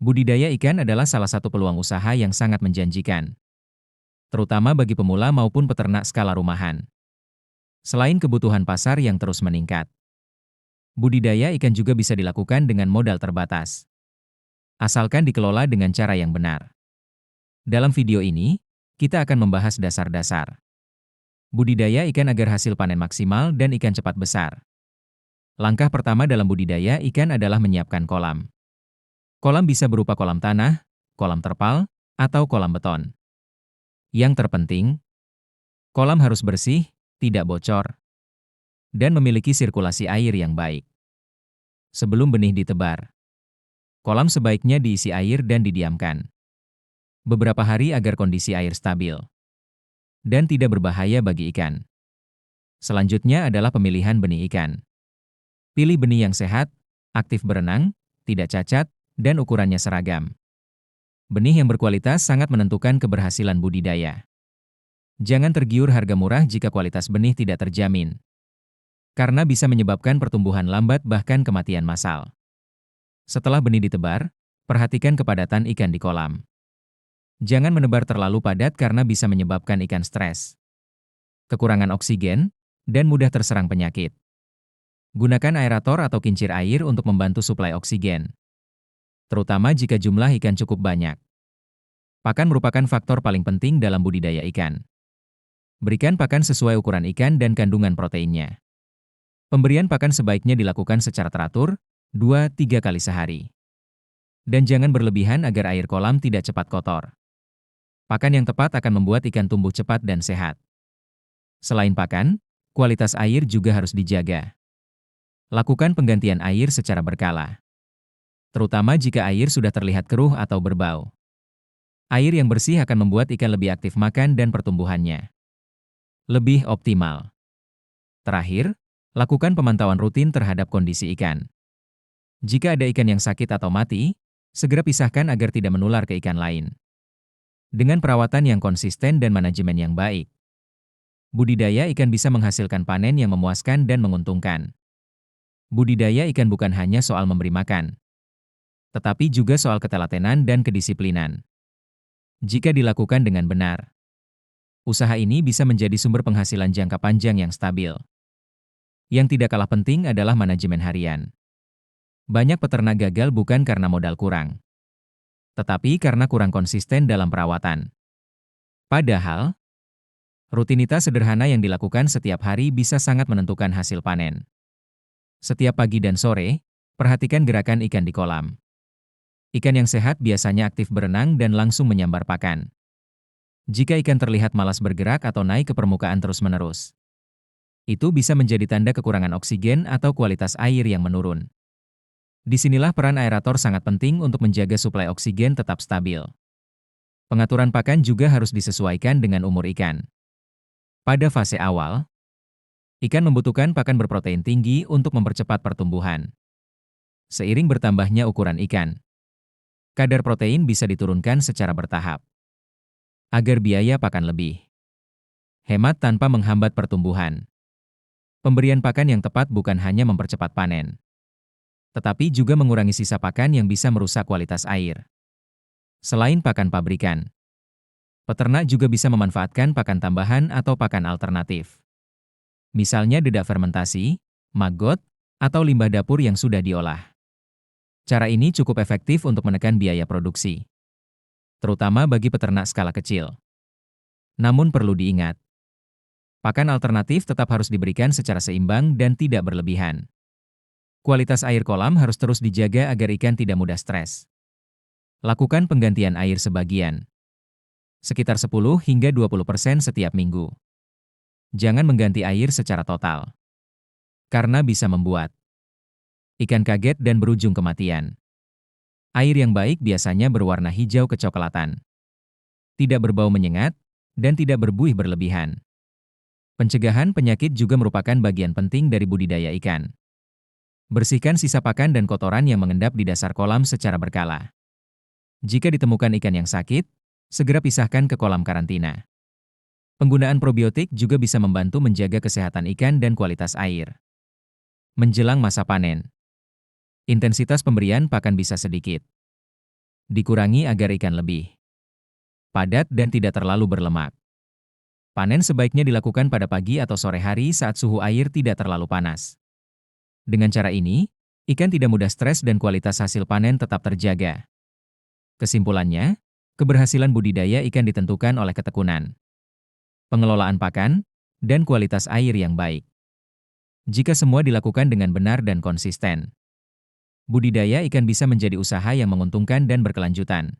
Budidaya ikan adalah salah satu peluang usaha yang sangat menjanjikan, terutama bagi pemula maupun peternak skala rumahan. Selain kebutuhan pasar yang terus meningkat, budidaya ikan juga bisa dilakukan dengan modal terbatas, asalkan dikelola dengan cara yang benar. Dalam video ini, kita akan membahas dasar-dasar budidaya ikan agar hasil panen maksimal dan ikan cepat besar. Langkah pertama dalam budidaya ikan adalah menyiapkan kolam. Kolam bisa berupa kolam tanah, kolam terpal, atau kolam beton. Yang terpenting, kolam harus bersih, tidak bocor, dan memiliki sirkulasi air yang baik. Sebelum benih ditebar, kolam sebaiknya diisi air dan didiamkan beberapa hari agar kondisi air stabil dan tidak berbahaya bagi ikan. Selanjutnya adalah pemilihan benih ikan. Pilih benih yang sehat, aktif berenang, tidak cacat, dan ukurannya seragam. Benih yang berkualitas sangat menentukan keberhasilan budidaya. Jangan tergiur harga murah jika kualitas benih tidak terjamin, karena bisa menyebabkan pertumbuhan lambat bahkan kematian massal. Setelah benih ditebar, perhatikan kepadatan ikan di kolam. Jangan menebar terlalu padat karena bisa menyebabkan ikan stres, kekurangan oksigen, dan mudah terserang penyakit. Gunakan aerator atau kincir air untuk membantu suplai oksigen, terutama jika jumlah ikan cukup banyak. Pakan merupakan faktor paling penting dalam budidaya ikan. Berikan pakan sesuai ukuran ikan dan kandungan proteinnya. Pemberian pakan sebaiknya dilakukan secara teratur, 2-3 kali sehari. Dan jangan berlebihan agar air kolam tidak cepat kotor. Pakan yang tepat akan membuat ikan tumbuh cepat dan sehat. Selain pakan, kualitas air juga harus dijaga. Lakukan penggantian air secara berkala, terutama jika air sudah terlihat keruh atau berbau. Air yang bersih akan membuat ikan lebih aktif makan dan pertumbuhannya lebih optimal. Terakhir, lakukan pemantauan rutin terhadap kondisi ikan. Jika ada ikan yang sakit atau mati, segera pisahkan agar tidak menular ke ikan lain. Dengan perawatan yang konsisten dan manajemen yang baik, budidaya ikan bisa menghasilkan panen yang memuaskan dan menguntungkan. Budidaya ikan bukan hanya soal memberi makan, tetapi juga soal ketelatenan dan kedisiplinan. Jika dilakukan dengan benar, usaha ini bisa menjadi sumber penghasilan jangka panjang yang stabil. Yang tidak kalah penting adalah manajemen harian. Banyak peternak gagal bukan karena modal kurang, tetapi karena kurang konsisten dalam perawatan. Padahal, rutinitas sederhana yang dilakukan setiap hari bisa sangat menentukan hasil panen. Setiap pagi dan sore, perhatikan gerakan ikan di kolam. Ikan yang sehat biasanya aktif berenang dan langsung menyambar pakan. Jika ikan terlihat malas bergerak atau naik ke permukaan terus-menerus, itu bisa menjadi tanda kekurangan oksigen atau kualitas air yang menurun. Disinilah peran aerator sangat penting untuk menjaga suplai oksigen tetap stabil. Pengaturan pakan juga harus disesuaikan dengan umur ikan. Pada fase awal, ikan membutuhkan pakan berprotein tinggi untuk mempercepat pertumbuhan. Seiring bertambahnya ukuran ikan, kadar protein bisa diturunkan secara bertahap, agar biaya pakan lebih hemat tanpa menghambat pertumbuhan. Pemberian pakan yang tepat bukan hanya mempercepat panen, tetapi juga mengurangi sisa pakan yang bisa merusak kualitas air. Selain pakan pabrikan, peternak juga bisa memanfaatkan pakan tambahan atau pakan alternatif. Misalnya dedak fermentasi, maggot, atau limbah dapur yang sudah diolah. Cara ini cukup efektif untuk menekan biaya produksi, terutama bagi peternak skala kecil. Namun perlu diingat, pakan alternatif tetap harus diberikan secara seimbang dan tidak berlebihan. Kualitas air kolam harus terus dijaga agar ikan tidak mudah stres. Lakukan penggantian air sebagian, sekitar 10-20% setiap minggu. Jangan mengganti air secara total, karena bisa membuat ikan kaget dan berujung kematian. Air yang baik biasanya berwarna hijau kecoklatan, tidak berbau menyengat, dan tidak berbuih berlebihan. Pencegahan penyakit juga merupakan bagian penting dari budidaya ikan. Bersihkan sisa pakan dan kotoran yang mengendap di dasar kolam secara berkala. Jika ditemukan ikan yang sakit, segera pisahkan ke kolam karantina. Penggunaan probiotik juga bisa membantu menjaga kesehatan ikan dan kualitas air. Menjelang masa panen, intensitas pemberian pakan bisa sedikit Dikurangi agar ikan lebih padat dan tidak terlalu berlemak. Panen sebaiknya dilakukan pada pagi atau sore hari saat suhu air tidak terlalu panas. Dengan cara ini, ikan tidak mudah stres dan kualitas hasil panen tetap terjaga. Kesimpulannya, keberhasilan budidaya ikan ditentukan oleh ketekunan, pengelolaan pakan, dan kualitas air yang baik. Jika semua dilakukan dengan benar dan konsisten, budidaya ikan bisa menjadi usaha yang menguntungkan dan berkelanjutan.